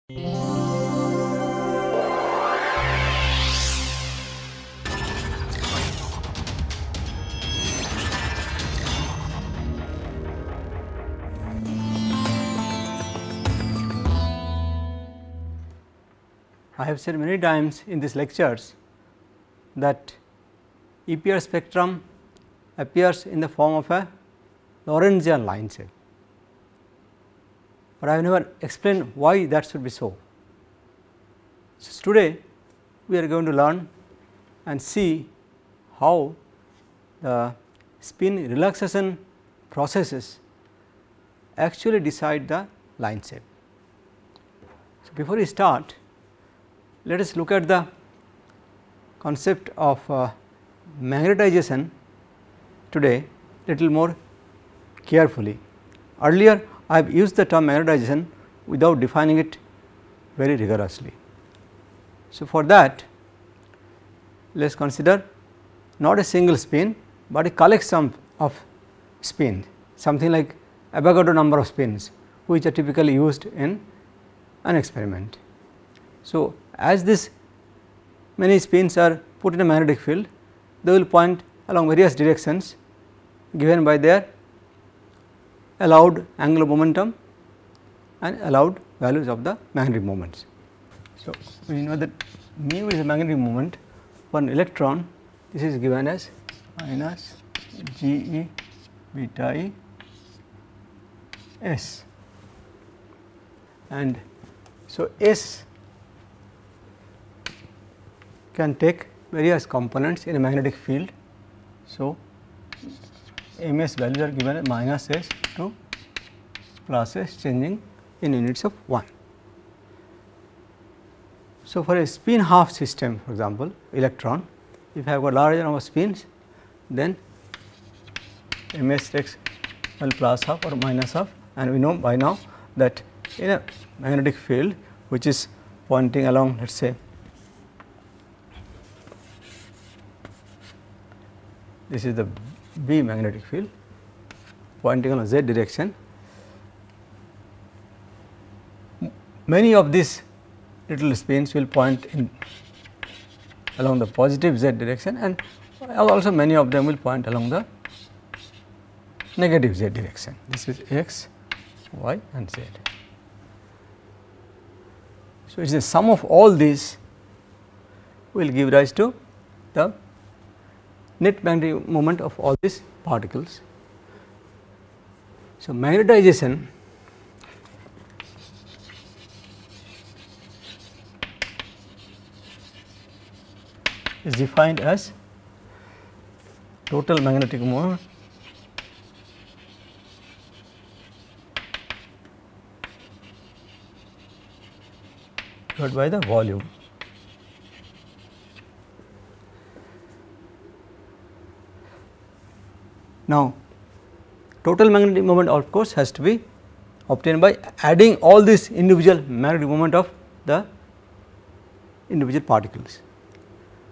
I have said many times in these lectures that EPR spectrum appears in the form of a Lorentzian line set, but I have never explained why that should be so. So, today we are going to learn and see how the spin relaxation processes actually decide the line shape. So, before we start, let us look at the concept of magnetization today little more carefully. Earlier I have used the term magnetization without defining it very rigorously. So, for that let us consider not a single spin, but a collection of spins, something like Avogadro number of spins which are typically used in an experiment. So, as this many spins are put in a magnetic field, they will point along various directions given by their allowed angular momentum and allowed values of the magnetic moments. So, we know that mu is a magnetic moment for an electron. This is given as minus G E beta E S, and so S can take various components in a magnetic field. So, ms values are given as minus s to plus s, changing in units of 1. So, for a spin half system, for example electron, if I have got larger number of spins, then ms takes well plus half or minus half, and we know by now that in a magnetic field which is pointing along, let us say this is the B magnetic field pointing on z direction. Many of these little spins will point in along the positive z direction, and also many of them will point along the negative z direction. This is x, y and z. So, it is the sum of all these will give rise to the net magnetic moment of all these particles. So, magnetization is defined as total magnetic moment divided by the volume. Now, total magnetic moment of course has to be obtained by adding all these individual magnetic moment of the individual particles.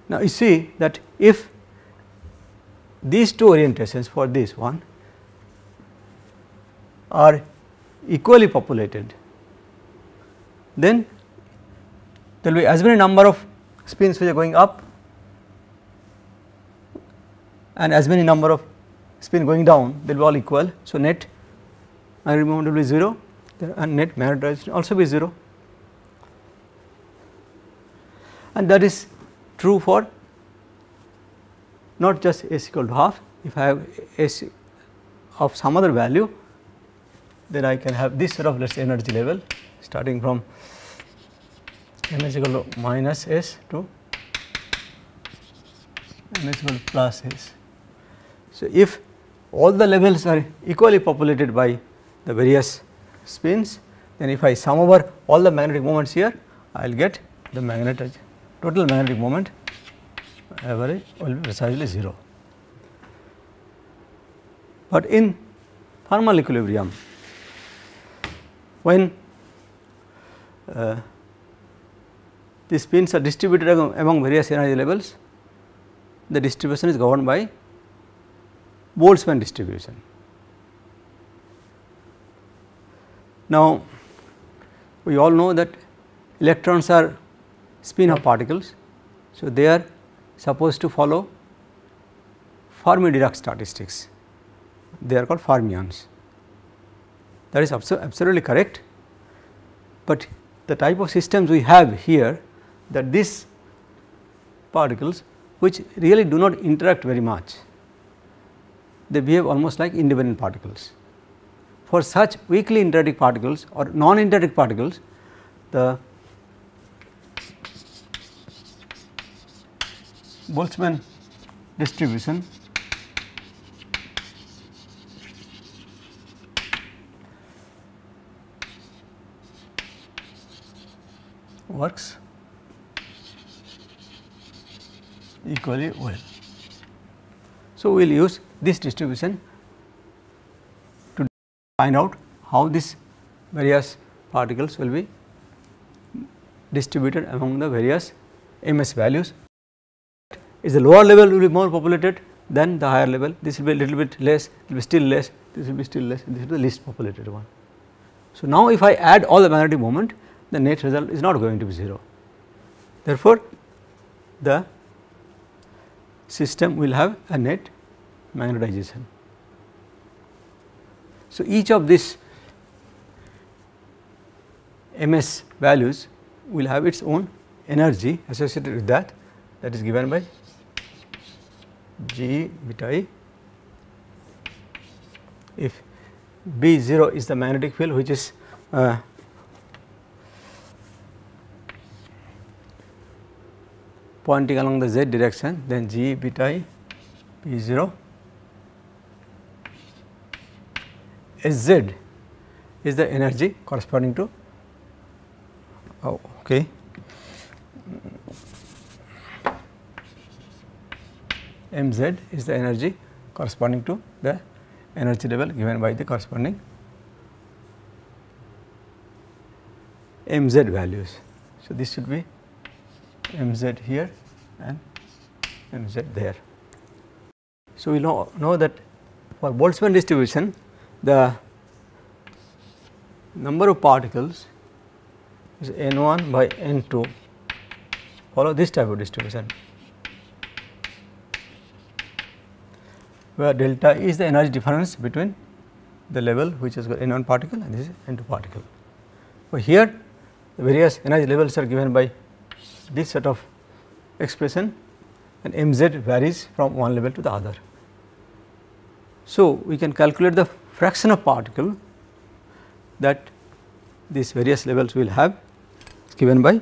Now, you see that if these two orientations for this one are equally populated, then there will be as many number of spins which are going up and as many number of spin going down, they will be all equal. So, net magnetic moment will be 0 and net magnetization also be 0, and that is true for not just s equal to half. If I have s of some other value, then I can have this sort of let us say energy level starting from ms equal to minus s to ms equal to plus s. So, if all the levels are equally populated by the various spins, then if I sum over all the magnetic moments here, I will get the total magnetic moment average will be precisely 0. But in thermal equilibrium, when the spins are distributed among various energy levels, the distribution is governed by Boltzmann distribution. Now, we all know that electrons are spin of particles. So, they are supposed to follow Fermi-Dirac statistics, they are called fermions. That is absolutely correct, but the type of systems we have here, that these particles which really do not interact very much, they behave almost like independent particles. For such weakly interacting particles or non-interacting particles, the Boltzmann distribution works equally well. So, we will use this distribution to find out how these various particles will be distributed among the various MS values. Is the lower level will be more populated than the higher level, this will be a little bit less, it will be still less, this will be still less, this is the least populated one. So, now if I add all the magnetic moment, the net result is not going to be 0. Therefore, the system will have a net magnetization. So, each of these MS values will have its own energy associated with that is given by G beta E. If B0 is the magnetic field which is pointing along the z direction, then G beta E P0 Sz is the energy corresponding to Mz is the energy corresponding to the energy level given by the corresponding Mz values. So, this should be Mz here and Mz there. So, we know that for Boltzmann distribution, the number of particles is N1 by N2, follow this type of distribution, where delta E is the energy difference between the level which has got N1 particle and this is N2 particle. So, here the various energy levels are given by this set of expression and Mz varies from one level to the other. So, we can calculate the fraction of particle that these various levels will have given by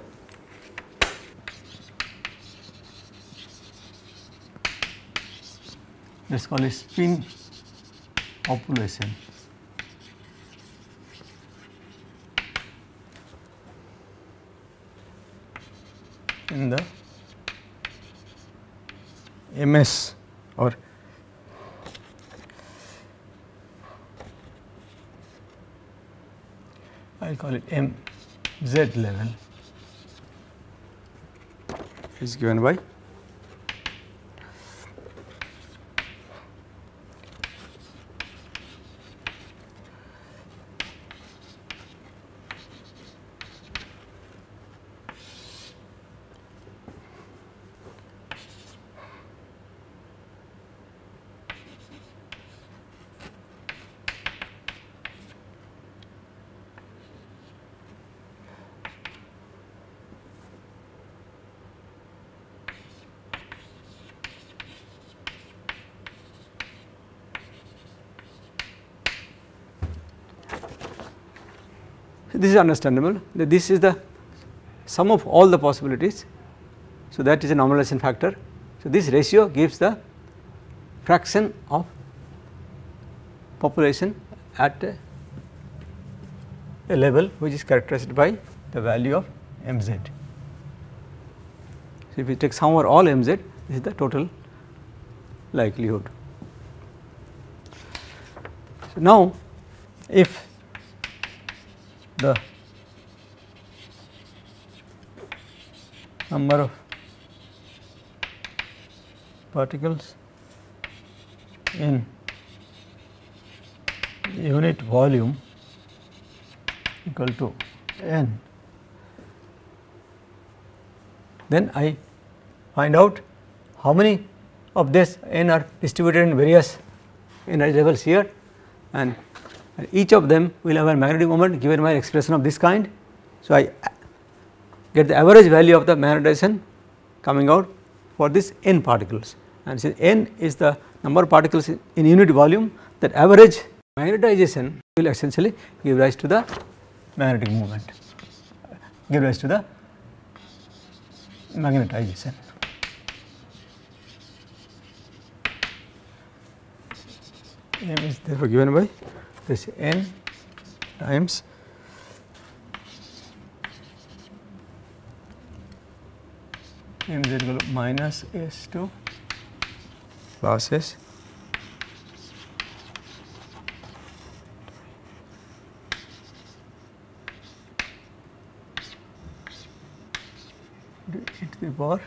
let us call it spin population. In the MS or I will call it MZ level is given by this is understandable that this is the sum of all the possibilities. So, that is a normalization factor. So, this ratio gives the fraction of population at a level which is characterized by the value of Mz. So, if we take sum over all Mz, this is the total likelihood. So, now if the number of particles in unit volume equal to n then I find out how many of this n are distributed in various energy levels here, and each of them will have a magnetic moment given by expression of this kind. So, I get the average value of the magnetization coming out for this n particles, and since n is the number of particles in unit volume, that average magnetization will essentially give rise to the magnetic moment, give rise to the magnetization. M is therefore given by this n times m is equal to minus S2 plus S e to the power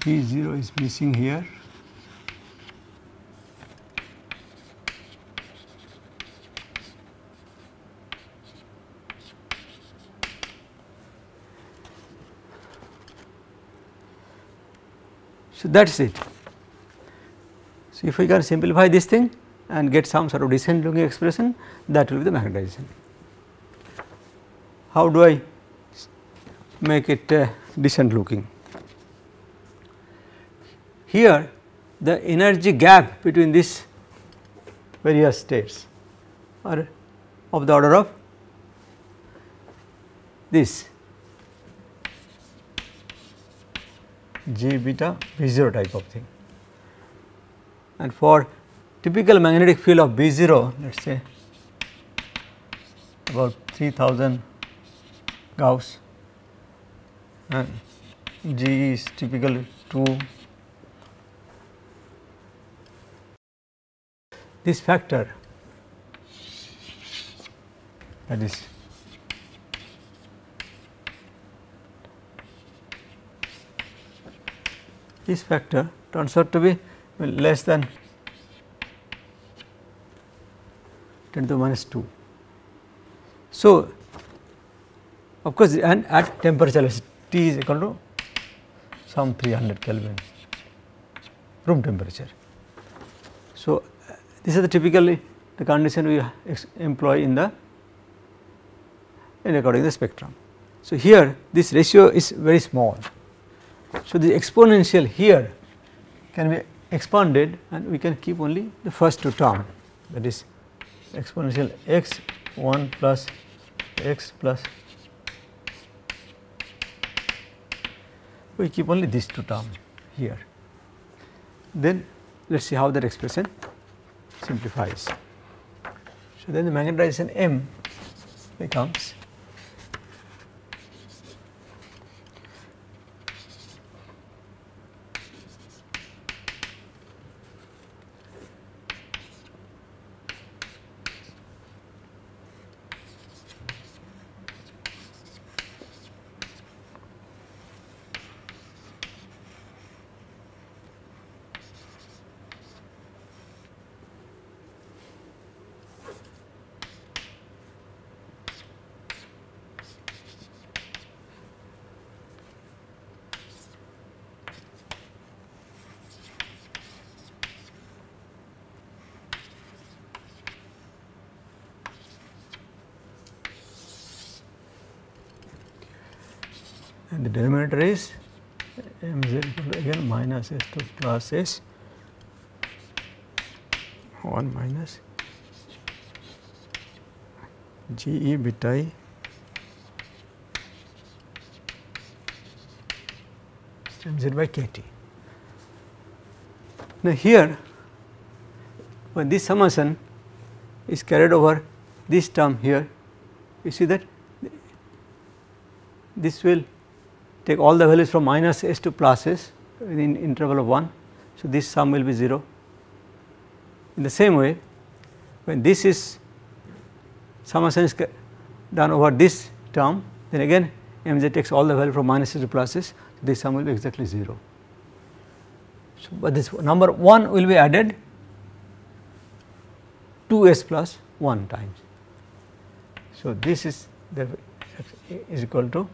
B0 is missing here. So, that is it. So, if we can simplify this thing and get some sort of decent looking expression, that will be the magnetization. How do I make it decent looking? Here the energy gap between these various states are of the order of this G beta B0 type of thing, and for typical magnetic field of B0, let us say about 3000 Gauss, and G is typically 2. This factor, that is this factor turns out to be less than 10 to the minus 2. So, of course, and at temperature T is equal to some 300 Kelvin room temperature. So, this is the typically the condition we employ in the recording the spectrum. So, here this ratio is very small. So, the exponential here can be expanded and we can keep only the first two term, that is exponential x1 plus x plus, we keep only these two terms here. Then let us see how that expression simplifies. So, then the magnetization M becomes and the denominator is mz equal to again minus S2 plus S 1 minus GE beta I mz by kT. Now, here when this summation is carried over this term here you see that this will take all the values from minus s to plus s within interval of 1. So, this sum will be 0. In the same way, when this is summation is done over this term, then again mz takes all the value from minus s to plus s, this sum will be exactly 0. So, but this number 1 will be added to s plus 1 times. So, this is equal to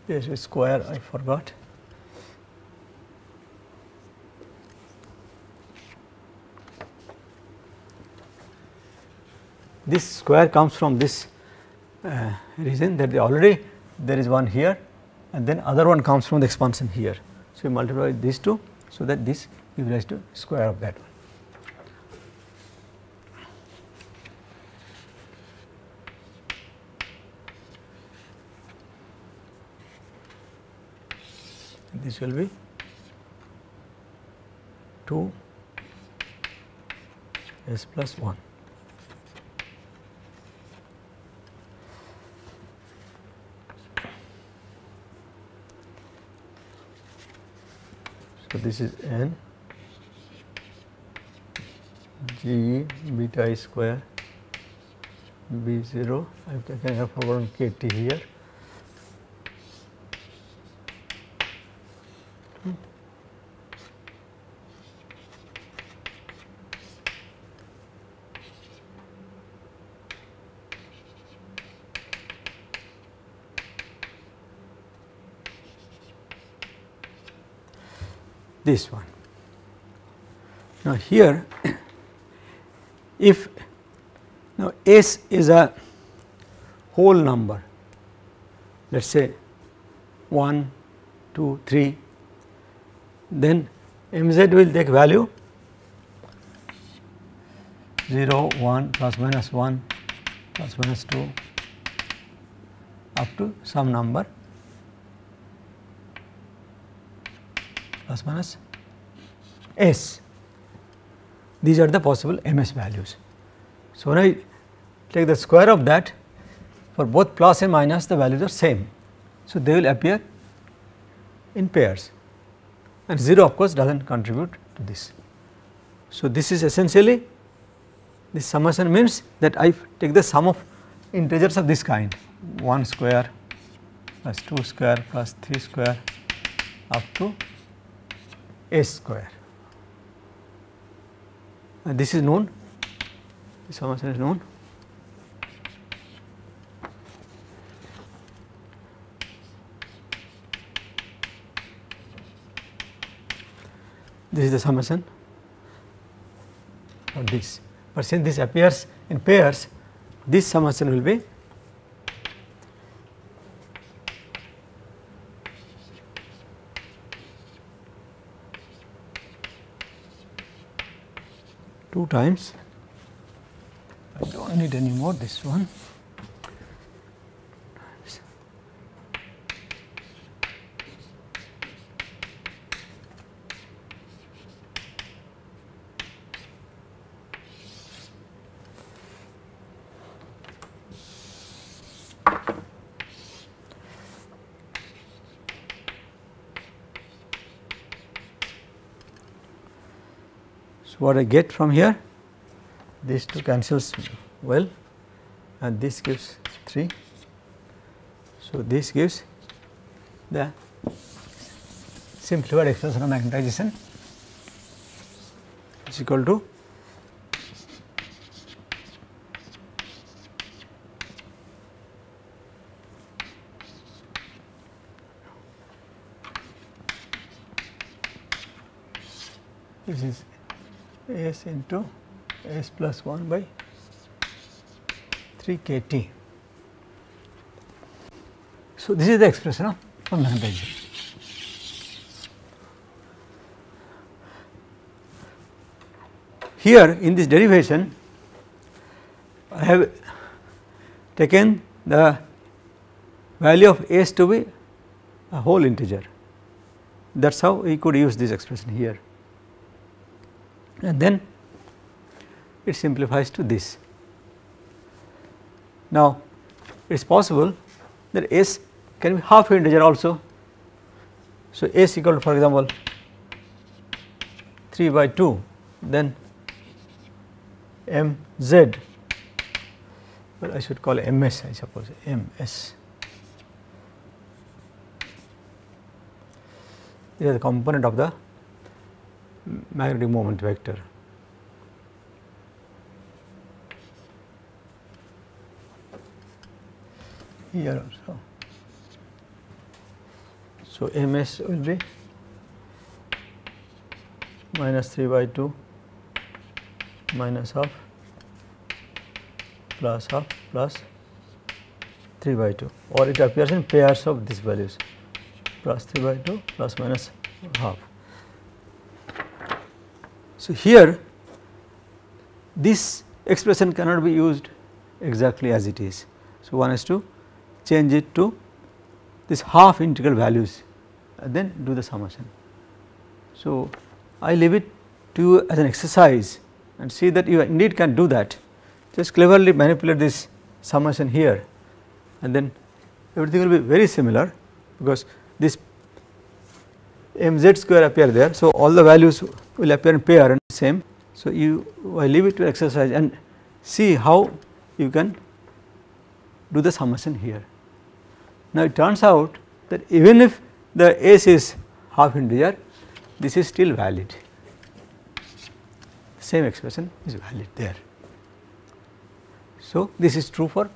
this is square, I forgot. This square comes from this reason that there is one here and then other one comes from the expansion here. So, we multiply these two, so that this gives rise to square of that one. This will be 2 s plus 1. So, this is n g beta I square b 0, I can have forgotten k t here. This one. Now, here if now s is a whole number, let us say 1, 2, 3, then mz will take value 0, 1, plus minus 1, plus minus 2 up to some number plus minus s. These are the possible ms values. So, when I take the square of that, for both plus and minus the values are same. So, they will appear in pairs and 0 of course does not contribute to this. So, this is essentially, this summation means that I take the sum of integers of this kind, 1 square plus 2 square plus 3 square up to s square, and this is known, this summation is known. This is the summation of this, but since this appears in pairs, this summation will be two times. I do not need any more this one. So, what I get from here, these two cancels well and this gives 3. So, this gives the simplified expression of magnetization is equal to this is s into s plus 1 by 3 k T. So, this is the expression of magnetization. Here in this derivation, I have taken the value of s to be a whole integer. that is how we could use this expression here, and then it simplifies to this. Now, it is possible that S can be half integer also. So, S equal to, for example, 3 by 2, then m z, well I should call it m s, I suppose, m s. This is the component of the magnetic moment vector. Here also. So, m s will be minus 3 by 2 minus half plus half plus 3 by 2, or it appears in pairs of these values, plus 3 by 2 plus minus half. So, here this expression cannot be used exactly as it is. So, one has to change it to this half integral values and then do the summation. So, I leave it to you as an exercise and see that you indeed can do that. Just cleverly manipulate this summation here, and then everything will be very similar, because this m z square appear there. So, all the values will appear in pair and same. So, I leave it to exercise and see how you can do the summation here. Now, it turns out that even if the S is half integer, this is still valid, same expression is valid there. So, this is true for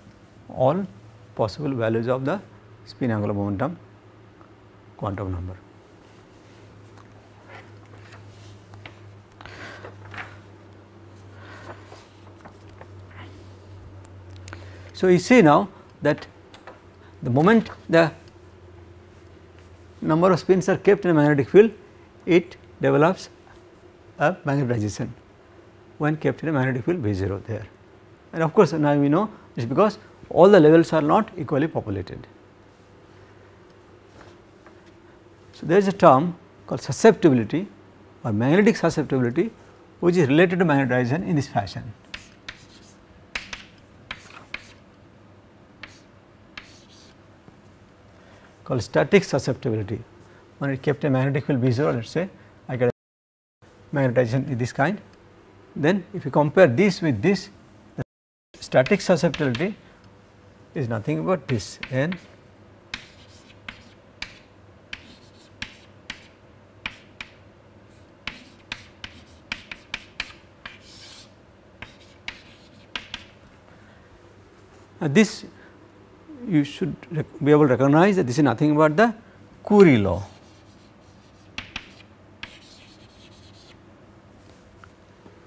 all possible values of the spin angular momentum quantum number. So, you see now that the moment the number of spins are kept in a magnetic field, it develops a magnetization when kept in a magnetic field B0 there. And of course, now we know it is because all the levels are not equally populated. So, there is a term called susceptibility or magnetic susceptibility, which is related to magnetization in this fashion. Called static susceptibility. When it kept a magnetic field B0, let us say I get a magnetization in this kind. Then if you compare this with this, the static susceptibility is nothing but this n this you should be able to recognize that this is nothing but the Curie law.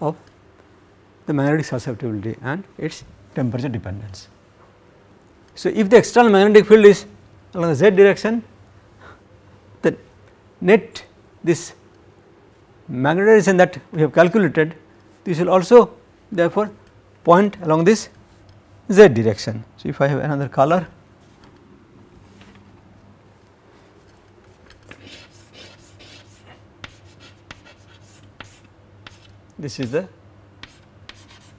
Of the magnetic susceptibility and its temperature dependence. So, if the external magnetic field is along the z direction, the net this magnetization that we have calculated, this will also therefore point along this z direction. So, if I have another color, this is the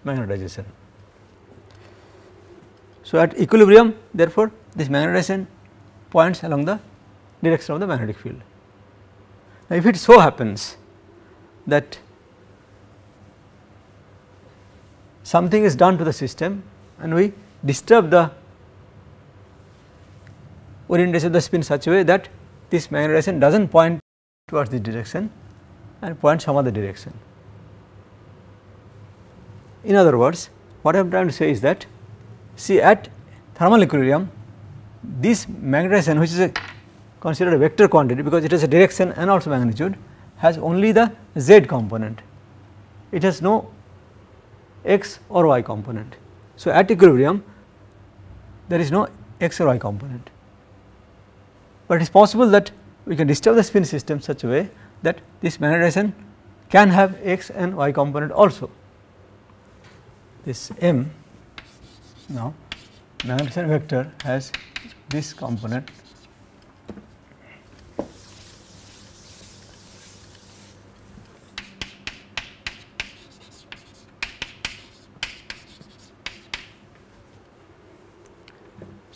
magnetization. So, at equilibrium, therefore, this magnetization points along the direction of the magnetic field. Now, if it so happens that something is done to the system and we disturb the orientation of the spin in such a way that this magnetization does not point towards this direction and points some other direction. In other words, what I am trying to say is that, see, at thermal equilibrium, this magnetization, which is considered a vector quantity because it has a direction and also magnitude, has only the z component. It has no x or y component. So, at equilibrium there is no x or y component, but it is possible that we can disturb the spin system such a way that this magnetization can have x and y component also. This m now magnetization vector has this component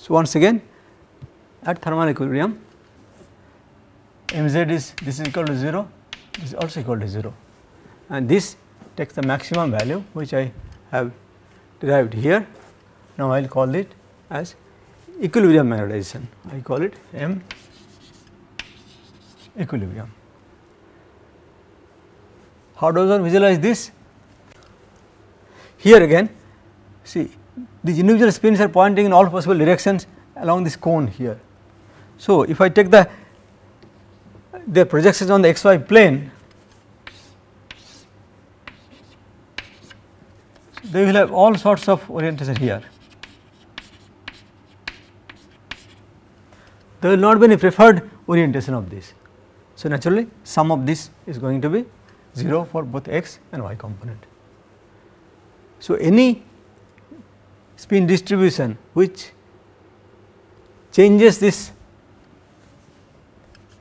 So, once again at thermal equilibrium mz is this is equal to 0, this is also equal to 0, and this takes the maximum value which I have derived here. Now, I will call it as equilibrium magnetization, I call it M equilibrium. How does one visualize this? Here again see these individual spins are pointing in all possible directions along this cone here. So, if I take their projections on the xy plane, they will have all sorts of orientation here. There will not be any preferred orientation of this. So, naturally sum of this is going to be 0 for both x and y component. So, any spin distribution which changes this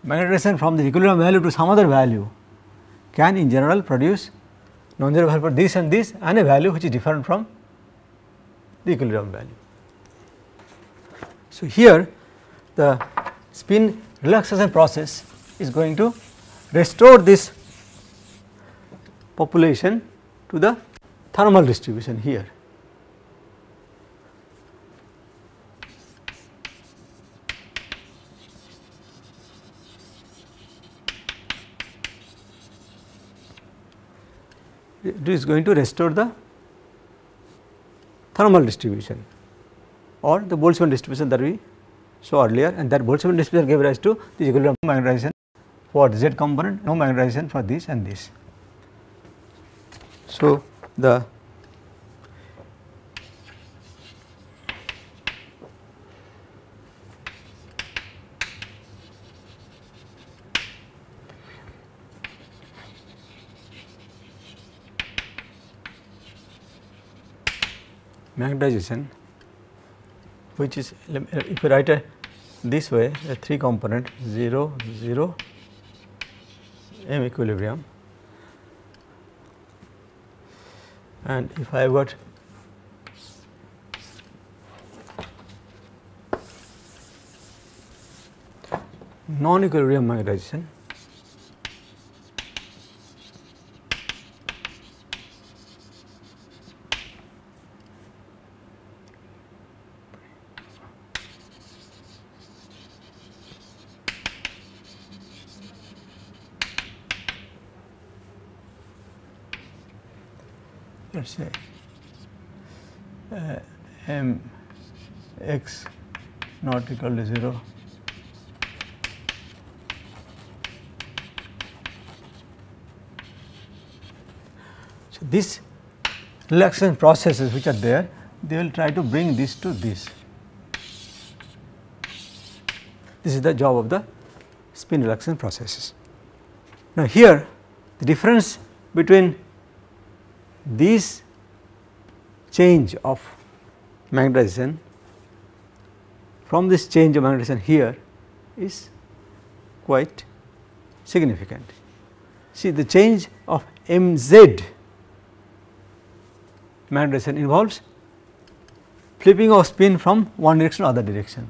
magnetization from the equilibrium value to some other value can in general produce non-zero value for this and this and a value which is different from the equilibrium value. So, here the spin relaxation process is going to restore this population to the thermal distribution here. It is going to restore the thermal distribution or the Boltzmann distribution that we saw earlier, and that Boltzmann distribution gave rise to the equilibrium magnetization for the z component, no magnetization for this and this. So, the magnetization, which is, if you write it this way, a 3 component 0 0 M equilibrium, and if I have got non-equilibrium magnetization, let us say M x not equal to 0 so these relaxation processes which are there, they will try to bring this to this. This is the job of the spin relaxation processes. Now, here the difference between this change of magnetization from this change of magnetization here is quite significant. See, the change of mz magnetization involves flipping of spin from one direction to other direction,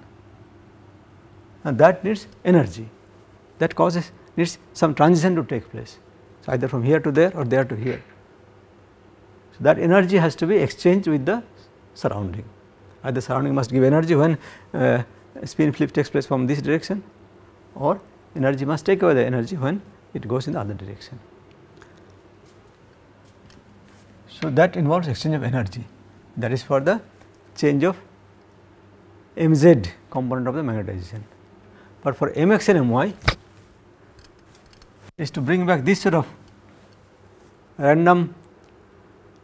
and that needs energy, that needs some transition to take place. So, either from here to there or there to here. So, that energy has to be exchanged with the surrounding. Either surrounding must give energy when spin flip takes place from this direction, or energy must take away the energy when it goes in the other direction. So, that involves exchange of energy, that is for the change of mz component of the magnetization. But for mx and my is to bring back this sort of random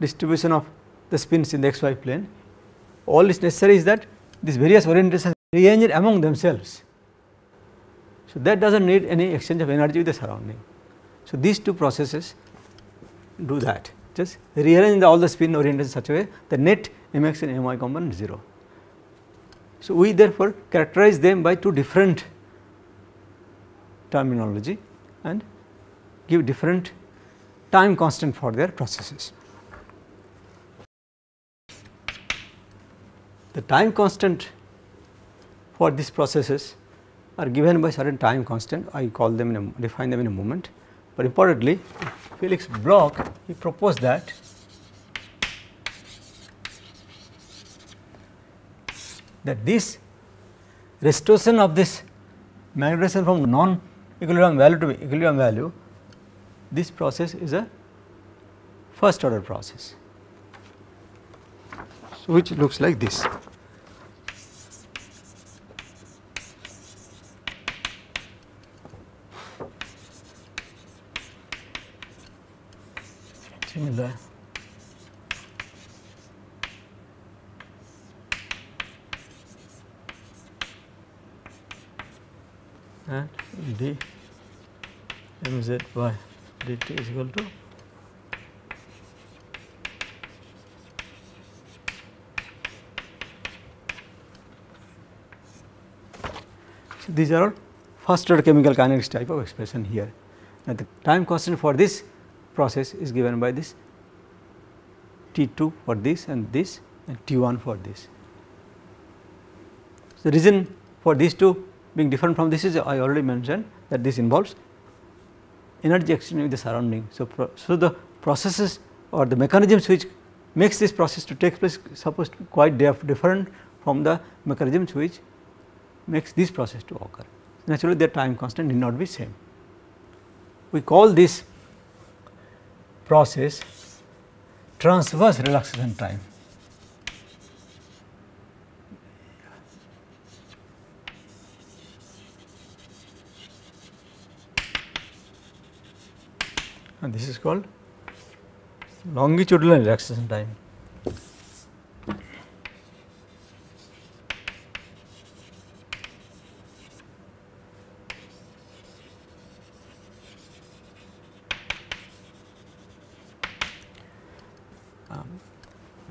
distribution of the spins in the xy plane. All is necessary is that these various orientations rearrange among themselves. So, that does not need any exchange of energy with the surrounding. So, these two processes do that, just rearrange all the spin orientation in such a way the net mx and my component is 0. So, we therefore characterize them by two different terminology and give different time constant for their processes. The time constant for these processes are given by certain time constant. I call them define them in a moment, but importantly Felix Bloch, he proposed that this restoration of this magnetization from non equilibrium value to equilibrium value, this process is a first order process, so which looks like this. Similar. And d mz by dt is equal to so these are all first order chemical kinetics type of expression here. Now, the time constant for this process is given by this T2 for this and T1 for this. So, the reason for these two being different from this is I already mentioned that this involves energy exchange with the surrounding. So, the processes or the mechanisms which makes this process to take place supposed to be quite different from the mechanisms which makes this process to occur. Naturally, their time constant need not be same. We call this process transverse relaxation time. And this is called longitudinal relaxation time.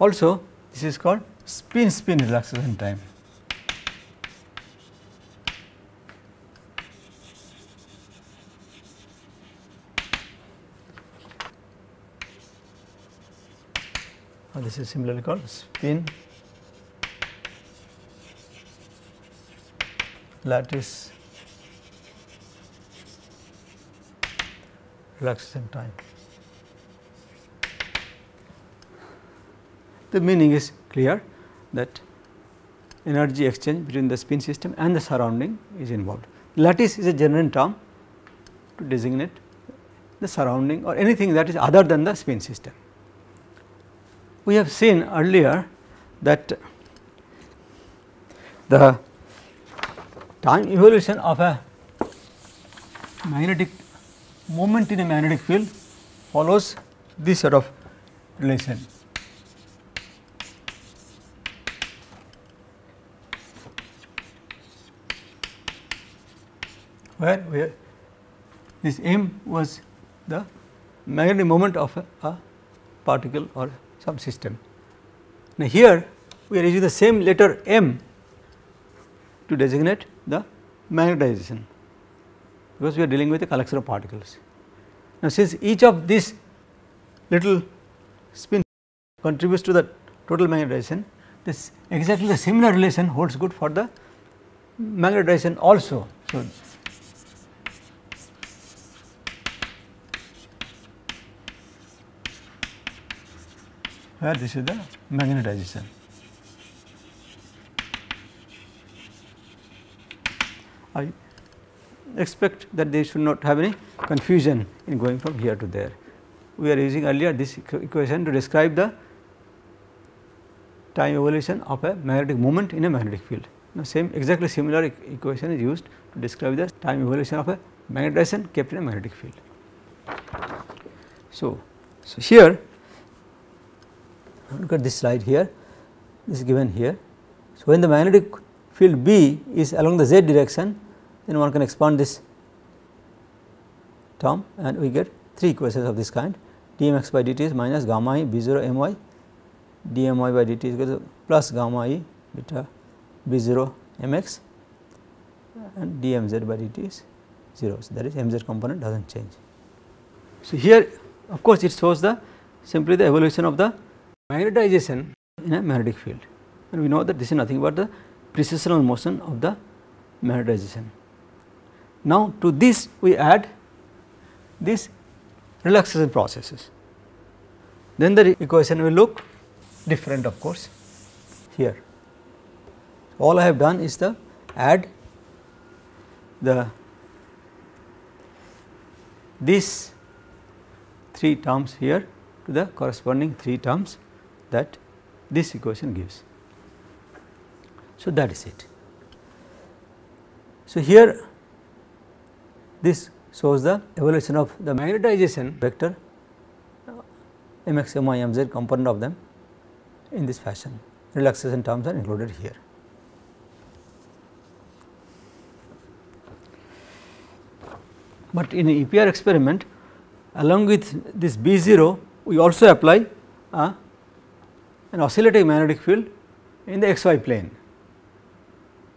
Also, this is called spin relaxation time. And this is similarly called spin lattice relaxation time. The meaning is clear that energy exchange between the spin system and the surrounding is involved. Lattice is a general term to designate the surrounding or anything that is other than the spin system. We have seen earlier that the time evolution of a magnetic moment in a magnetic field follows this sort of relation. Where this m was the magnetic moment of a particle or some system. Now, here we are using the same letter m to designate the magnetization, because we are dealing with a collection of particles. Now, since each of these little spin contributes to the total magnetization, this exactly the similar relation holds good for the magnetization also. So, where this is the magnetization. I expect that they should not have any confusion in going from here to there. We are using earlier this equation to describe the time evolution of a magnetic moment in a magnetic field. Now, exactly similar equation is used to describe the time evolution of a magnetization kept in a magnetic field. So here look at this slide here, this is given here. So, when the magnetic field B is along the z direction, then one can expand this term and we get three equations of this kind. dmx by dt is minus gamma e b0 my, dmy by dt is equal to plus gamma e beta b0 mx, and dmz by dt is 0. So, that is mz component does not change. So, here of course, it shows simply the evolution of the magnetization in a magnetic field, and we know that this is nothing but the precessional motion of the magnetization. Now, to this we add these relaxation processes, then the equation will look different of course here. All I have done is to add these 3 terms here to the corresponding 3 terms that this equation gives. So, that is it. So, here this shows the evolution of the magnetization vector mx, my, mz component of them in this fashion. Relaxation terms are included here. But in a EPR experiment, along with this B0, we also apply an oscillating magnetic field in the xy plane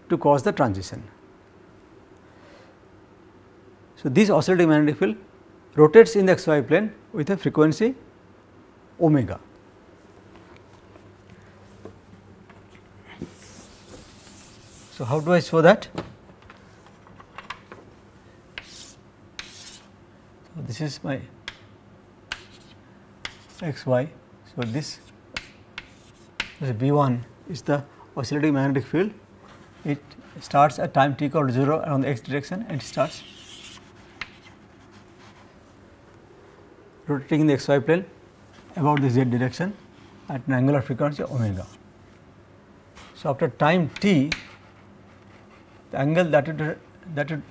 to cause the transition. So, this oscillating magnetic field rotates in the xy plane with a frequency omega. So, how do I show that? So, this is my xy. So, this B1 is the oscillating magnetic field. It starts at time t equal to 0 around the x direction and it starts rotating in the xy plane about the z direction at an angular frequency omega. So, after time t, the angle that would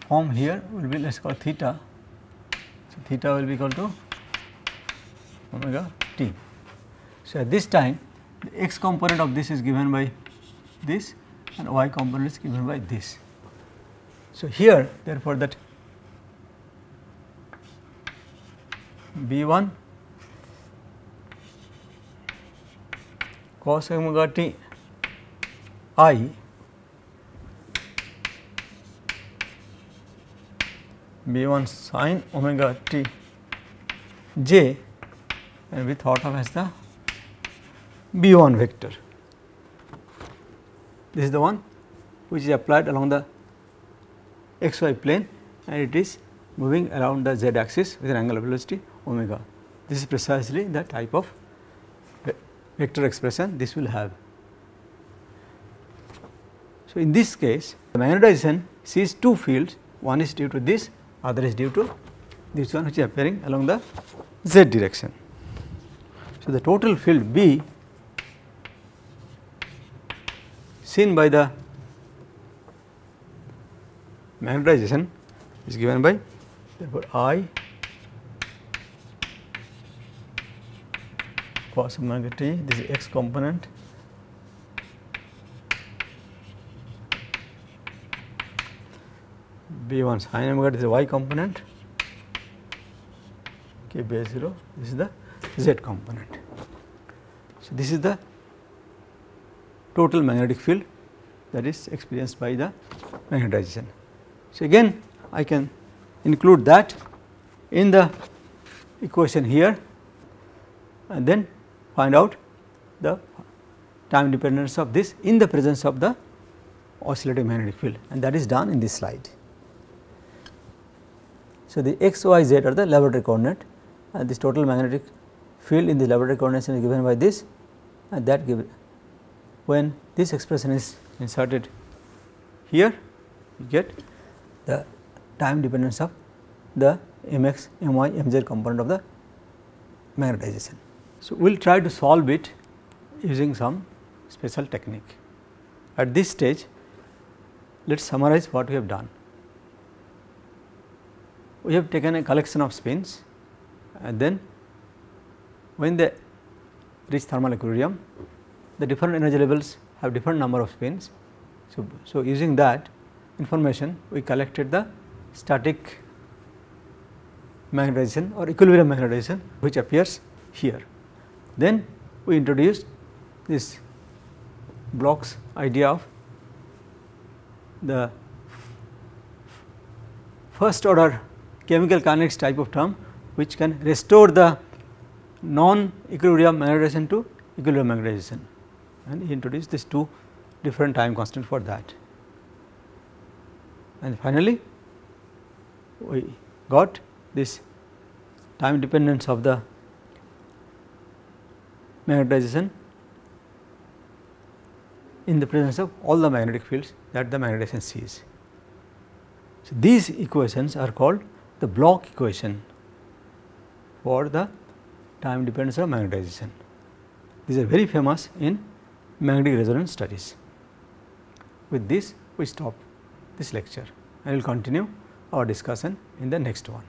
form here will be, let us call theta. So, theta will be equal to omega t. So, at this time the x component of this is given by this and y component is given by this. So, here therefore, that B1 cos omega t I B1 sin omega t j and be thought of as the B1 vector. This is the one which is applied along the xy plane and it is moving around the z axis with an angular velocity omega. This is precisely the type of vector expression this will have. So, in this case the magnetization sees 2 fields, one is due to this, other is due to this one which is appearing along the z direction. So, the total field B seen by the magnetization is given by therefore I cos omega t, this is x component B1 sin omega, this is y component k base 0, this is the z component. So, this is the total magnetic field that is experienced by the magnetization. So, again I can include that in the equation here and then find out the time dependence of this in the presence of the oscillating magnetic field, and that is done in this slide. So, the x, y, z are the laboratory coordinate and this total magnetic field in the laboratory coordination is given by this, and that given when this expression is inserted here you get the time dependence of the mx, my, mz component of the magnetization. So, we will try to solve it using some special technique. At this stage let us summarize what we have done. We have taken a collection of spins and then when they reach thermal equilibrium the different energy levels have different number of spins. So, using that information we collected the static magnetization or equilibrium magnetization which appears here. Then we introduced this Bloch's idea of the first order chemical kinetics type of term which can restore the non equilibrium magnetization to equilibrium magnetization, and he introduced these 2 different time constants for that. and finally, we got this time dependence of the magnetization in the presence of all the magnetic fields that the magnetization sees. So, these equations are called the Bloch equation for the time dependence of magnetization. These are very famous in magnetic resonance studies. With this, we stop this lecture and we will continue our discussion in the next one.